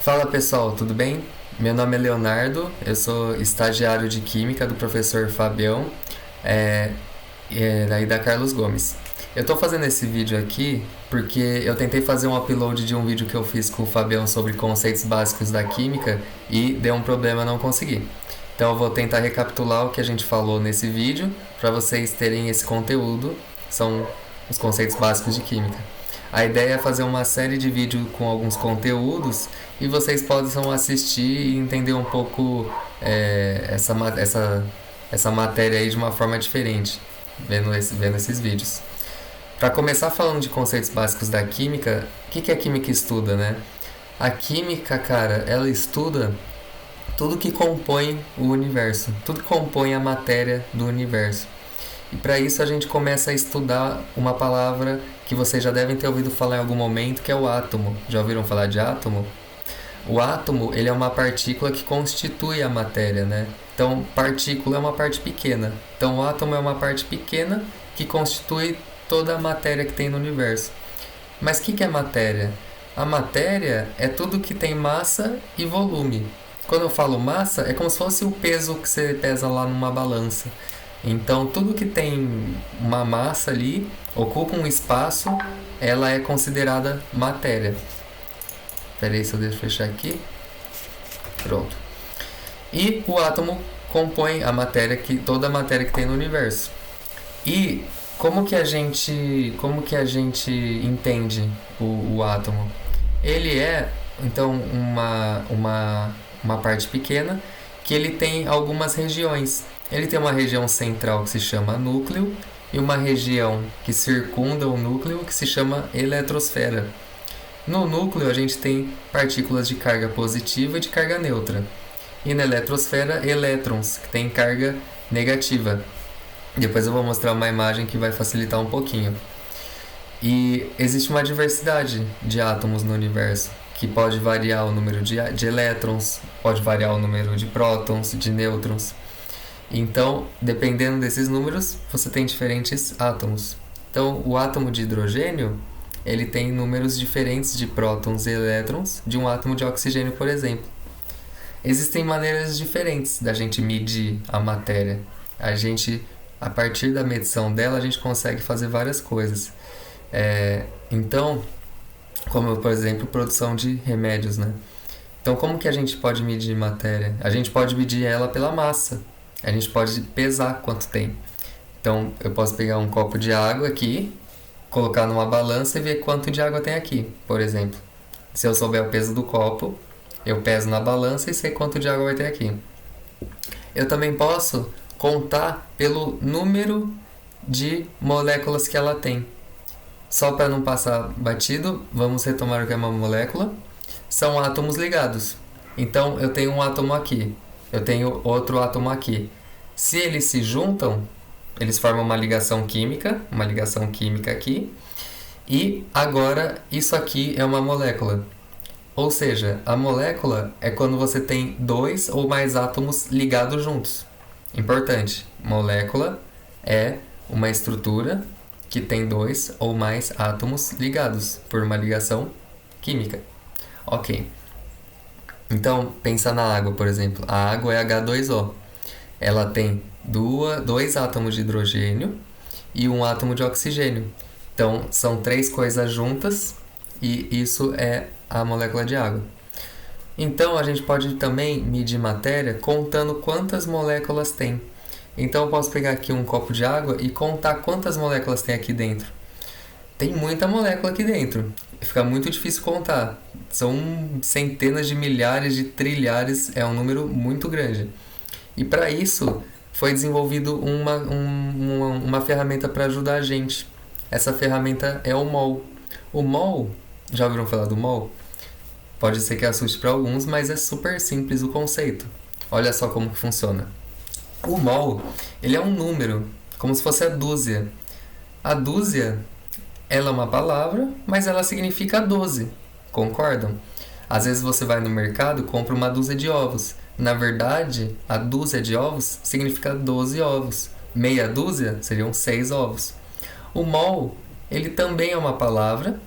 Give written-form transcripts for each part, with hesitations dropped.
Fala pessoal, tudo bem? Meu nome é Leonardo, eu sou estagiário de Química do professor Fabião, é, daí da Carlos Gomes. Eu estou fazendo esse vídeo aqui porque eu tentei fazer um upload de um vídeo que eu fiz com o Fabião sobre conceitos básicos da Química e deu um problema, não consegui. Então eu vou tentar recapitular o que a gente falou nesse vídeo para vocês terem esse conteúdo, são os conceitos básicos de Química. A ideia é fazer uma série de vídeos com alguns conteúdos e vocês possam assistir e entender um pouco essa matéria aí de uma forma diferente, vendo esses vídeos. Para começar falando de conceitos básicos da química, o que a química estuda, né? A química, cara, ela estuda tudo que compõe o universo, tudo que compõe a matéria do universo. E para isso a gente começa a estudar uma palavra que vocês já devem ter ouvido falar em algum momento, que é o átomo. Já ouviram falar de átomo? O átomo, ele é uma partícula que constitui a matéria, né? Então, partícula é uma parte pequena. Então, o átomo é uma parte pequena que constitui toda a matéria que tem no universo. Mas o que é matéria? A matéria é tudo que tem massa e volume. Quando eu falo massa, é como se fosse o peso que você pesa lá numa balança. Então, tudo que tem uma massa ali, ocupa um espaço, ela é considerada matéria. Espera aí, se eu deixo fechar aqui. Pronto. E o átomo compõe a matéria toda a matéria que tem no universo. E como que a gente entende o átomo? Ele é, então, uma parte pequena que ele tem algumas regiões. Ele tem uma região central que se chama núcleo e uma região que circunda o núcleo que se chama eletrosfera. No núcleo a gente tem partículas de carga positiva e de carga neutra. E na eletrosfera, elétrons, que tem carga negativa. Depois eu vou mostrar uma imagem que vai facilitar um pouquinho. E existe uma diversidade de átomos no universo, que pode variar o número de elétrons, pode variar o número de prótons, de nêutrons. Então, dependendo desses números, você tem diferentes átomos. Então, o átomo de hidrogênio, ele tem números diferentes de prótons e elétrons de um átomo de oxigênio, por exemplo. Existem maneiras diferentes da gente medir a matéria. A partir da medição dela, a gente consegue fazer várias coisas. Então, como, por exemplo, produção de remédios, né? Então, como que a gente pode medir matéria? A gente pode medir ela pela massa. A gente pode pesar quanto tem. Então, eu posso pegar um copo de água aqui, colocar numa balança e ver quanto de água tem aqui, por exemplo. Se eu souber o peso do copo, eu peso na balança e sei quanto de água vai ter aqui. Eu também posso contar pelo número de moléculas que ela tem. Só para não passar batido, vamos retomar o que é uma molécula. São átomos ligados. Então, eu tenho um átomo aqui. Eu tenho outro átomo aqui. Se eles se juntam, eles formam uma ligação química aqui. E agora, isso aqui é uma molécula. Ou seja, a molécula é quando você tem dois ou mais átomos ligados juntos. Importante, molécula é uma estrutura que tem dois ou mais átomos ligados por uma ligação química. Ok. Então, pensa na água, por exemplo. A água é H2O. Ela tem dois átomos de hidrogênio e um átomo de oxigênio. Então, são três coisas juntas e isso é a molécula de água. Então, a gente pode também medir matéria contando quantas moléculas tem. Então, eu posso pegar aqui um copo de água e contar quantas moléculas tem aqui dentro. Tem muita molécula aqui dentro. Fica muito difícil contar. São centenas de milhares de trilhares, é um número muito grande. E para isso foi desenvolvido uma ferramenta para ajudar a gente. Essa ferramenta é o mol. O mol, já ouviram falar do mol? Pode ser que assuste para alguns, mas é super simples o conceito. Olha só como que funciona. O mol, ele é um número, como se fosse a dúzia. A dúzia, ela é uma palavra, mas ela significa 12. Concordam? Às vezes você vai no mercado e compra uma dúzia de ovos. Na verdade, a dúzia de ovos significa 12 ovos. Meia dúzia seriam 6 ovos. O mol, ele também é uma palavra,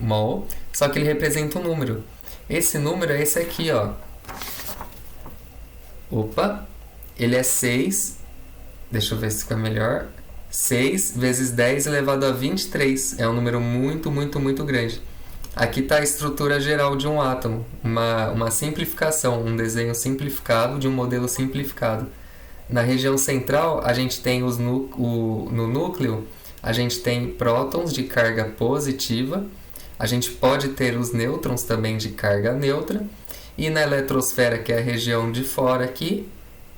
mol, só que ele representa um número. Esse número é esse aqui, ó. Opa, ele é 6, deixa eu ver se fica melhor. 6 vezes 10 elevado a 23. É um número muito, muito, muito grande. Aqui está a estrutura geral de um átomo, uma simplificação, um desenho simplificado de um modelo simplificado. Na região central, a gente tem no núcleo, a gente tem prótons de carga positiva, a gente pode ter os nêutrons também de carga neutra, e na eletrosfera, que é a região de fora aqui,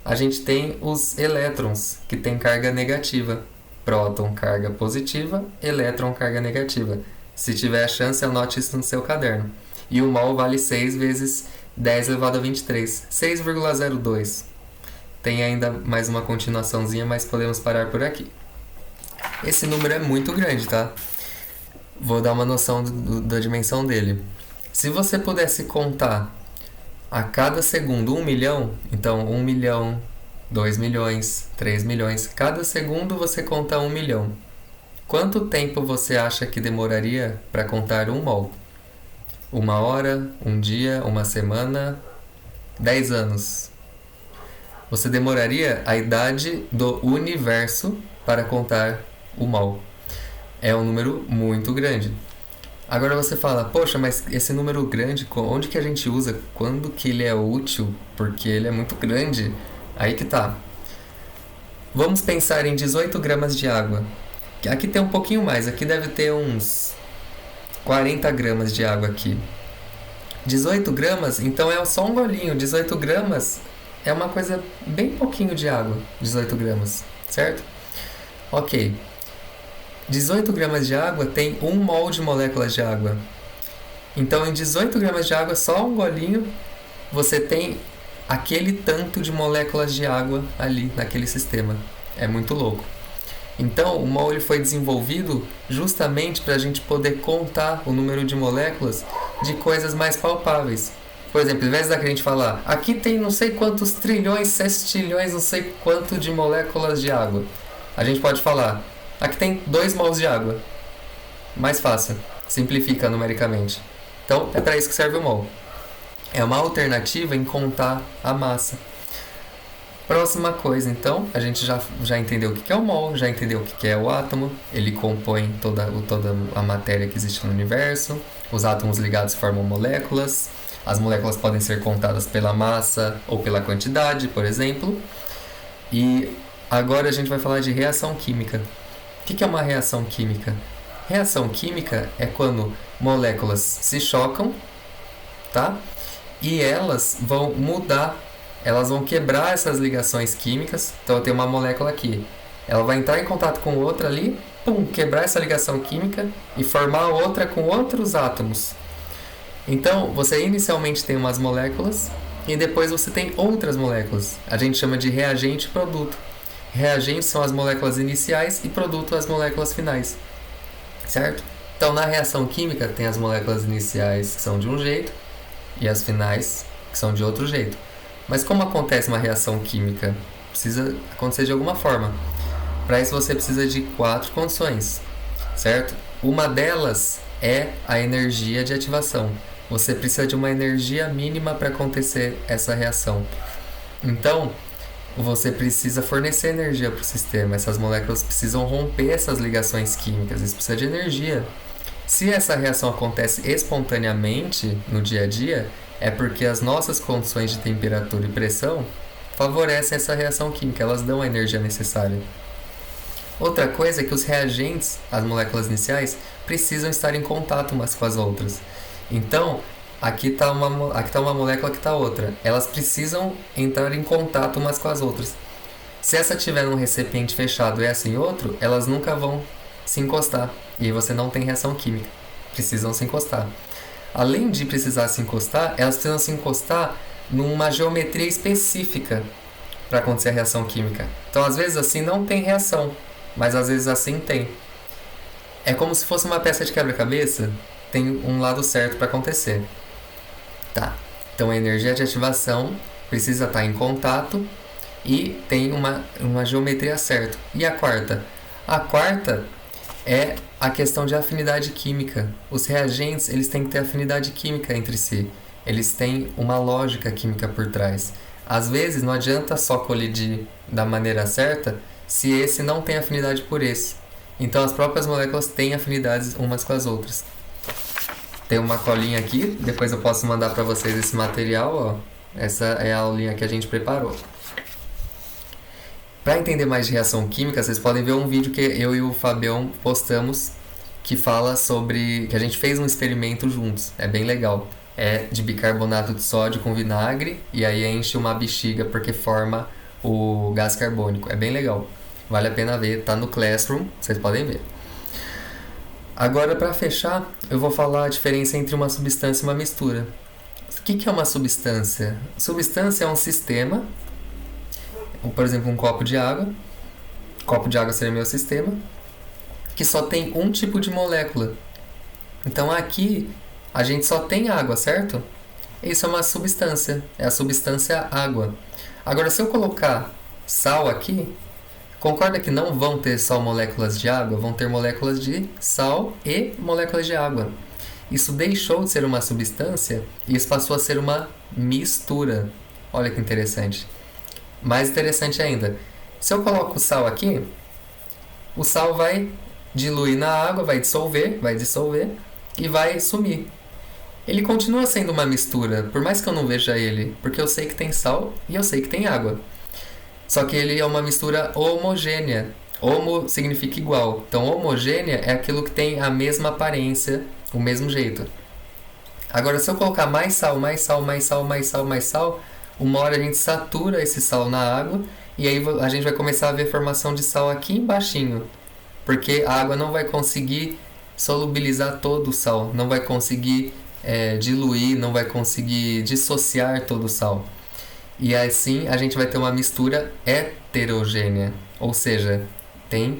a gente tem os elétrons, que tem carga negativa. Próton, carga positiva, elétron, carga negativa. Se tiver a chance, anote isso no seu caderno. E o mol vale 6 vezes 10 elevado a 23, 6,02. Tem ainda mais uma continuaçãozinha, mas podemos parar por aqui. Esse número é muito grande, tá? Vou dar uma noção da dimensão dele. Se você pudesse contar a cada segundo 1 milhão, então 1 milhão, 2 milhões, 3 milhões, cada segundo você conta 1 milhão. Quanto tempo você acha que demoraria para contar 1 mol? 1 hora, 1 dia, 1 semana, 10 anos. Você demoraria a idade do universo para contar o mol. É um número muito grande. Agora você fala, poxa, mas esse número grande, onde que a gente usa? Quando que ele é útil? Porque ele é muito grande. Aí que tá. Vamos pensar em 18 gramas de água. Aqui tem um pouquinho mais, aqui deve ter uns 40 gramas de água aqui. 18 gramas, então é só um golinho. 18 gramas é uma coisa bem pouquinho de água. 18 gramas, certo? Ok. 18 gramas de água tem 1 mol de moléculas de água. Então, em 18 gramas de água, só um golinho, você tem aquele tanto de moléculas de água ali naquele sistema. É muito louco. Então, o mol ele foi desenvolvido justamente para a gente poder contar o número de moléculas de coisas mais palpáveis. Por exemplo, ao invés da gente falar, aqui tem não sei quantos trilhões, sextilhões, não sei quanto de moléculas de água. A gente pode falar, aqui tem 2 mols de água. Mais fácil, simplifica numericamente. Então, é para isso que serve o mol. É uma alternativa em contar a massa. Próxima coisa, então, a gente já entendeu o que é o mol, já entendeu o que é o átomo, ele compõe toda a matéria que existe no universo, os átomos ligados formam moléculas, as moléculas podem ser contadas pela massa ou pela quantidade, por exemplo. E agora a gente vai falar de reação química. O que é uma reação química? Reação química é quando moléculas se chocam, tá? E elas vão mudar. Elas vão quebrar essas ligações químicas. Então, eu tenho uma molécula aqui. Ela vai entrar em contato com outra ali, quebrar essa ligação química e formar outra com outros átomos. Então, você inicialmente tem umas moléculas e depois você tem outras moléculas. A gente chama de reagente e produto. Reagentes são as moléculas iniciais e produto as moléculas finais. Certo? Então, na reação química, tem as moléculas iniciais que são de um jeito e as finais que são de outro jeito. Mas como acontece uma reação química? Precisa acontecer de alguma forma. Para isso você precisa de 4 condições, certo? Uma delas é a energia de ativação. Você precisa de uma energia mínima para acontecer essa reação. Então, você precisa fornecer energia para o sistema. Essas moléculas precisam romper essas ligações químicas. Isso precisa de energia. Se essa reação acontece espontaneamente no dia a dia, é porque as nossas condições de temperatura e pressão favorecem essa reação química, elas dão a energia necessária. Outra coisa é que os reagentes, as moléculas iniciais, precisam estar em contato umas com as outras. Então, aqui está uma molécula, aqui está outra. Elas precisam entrar em contato umas com as outras. Se essa tiver num recipiente fechado e essa em outro, elas nunca vão se encostar. E aí você não tem reação química. Precisam se encostar. Além de precisar se encostar, elas precisam se encostar numa geometria específica para acontecer a reação química. Então, às vezes assim não tem reação, mas às vezes assim tem. É como se fosse uma peça de quebra-cabeça, tem um lado certo para acontecer. Tá. Então, a energia de ativação precisa estar em contato e tem uma geometria certa. E a quarta? A quarta é a questão de afinidade química. Os reagentes eles têm que ter afinidade química entre si. eles têm uma lógica química por trás. Às vezes não adianta só colidir da maneira certa se esse não tem afinidade por esse. Então as próprias moléculas têm afinidades umas com as outras. Tem uma colinha aqui, depois eu posso mandar para vocês esse material, ó. Essa é a aulinha que a gente preparou. Para entender mais de reação química, vocês podem ver um vídeo que eu e o Fabião postamos que fala sobre que a gente fez um experimento juntos. É bem legal. É de bicarbonato de sódio com vinagre e aí enche uma bexiga porque forma o gás carbônico. É bem legal. Vale a pena ver, tá no Classroom, vocês podem ver. Agora, para fechar, eu vou falar a diferença entre uma substância e uma mistura. O que é uma substância? Substância é um sistema, por exemplo, um copo de água. Copo de água seria meu sistema, que só tem um tipo de molécula. Então aqui a gente só tem água, certo? Isso é uma substância, é a substância água. Agora, se eu colocar sal aqui, concorda que não vão ter só moléculas de água, vão ter moléculas de sal e moléculas de água. Isso deixou de ser uma substância e isso passou a ser uma mistura. Olha que interessante. Mais interessante ainda, se eu coloco sal aqui, o sal vai diluir na água, vai dissolver e vai sumir. Ele continua sendo uma mistura, por mais que eu não veja ele, porque eu sei que tem sal e eu sei que tem água. Só que ele é uma mistura homogênea. Homo significa igual. Então, homogênea é aquilo que tem a mesma aparência, o mesmo jeito. Agora, se eu colocar mais sal, uma hora a gente satura esse sal na água e aí a gente vai começar a ver formação de sal aqui embaixinho. Porque a água não vai conseguir solubilizar todo o sal, não vai conseguir diluir, não vai conseguir dissociar todo o sal. E assim a gente vai ter uma mistura heterogênea, ou seja, tem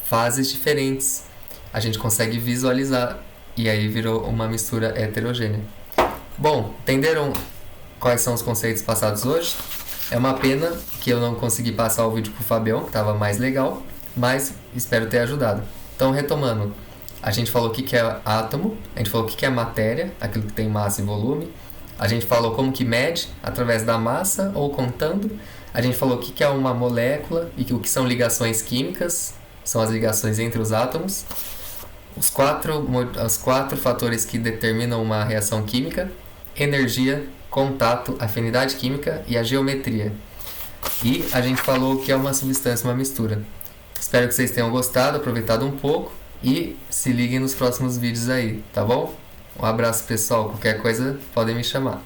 fases diferentes. A gente consegue visualizar e aí virou uma mistura heterogênea. Bom, entenderam quais são os conceitos passados hoje? É uma pena que eu não consegui passar o vídeo pro Fabião, que estava mais legal, mas espero ter ajudado. Então, retomando, a gente falou o que é átomo, a gente falou o que é matéria, aquilo que tem massa e volume. A gente falou como que mede, através da massa ou contando. A gente falou o que é uma molécula e o que são ligações químicas, são as ligações entre os átomos. Os quatro fatores que determinam uma reação química: energia, contato, afinidade química e a geometria. E a gente falou o que é uma substância, uma mistura. Espero que vocês tenham gostado, aproveitado um pouco e se liguem nos próximos vídeos aí, tá bom? Um abraço, pessoal. Qualquer coisa, podem me chamar.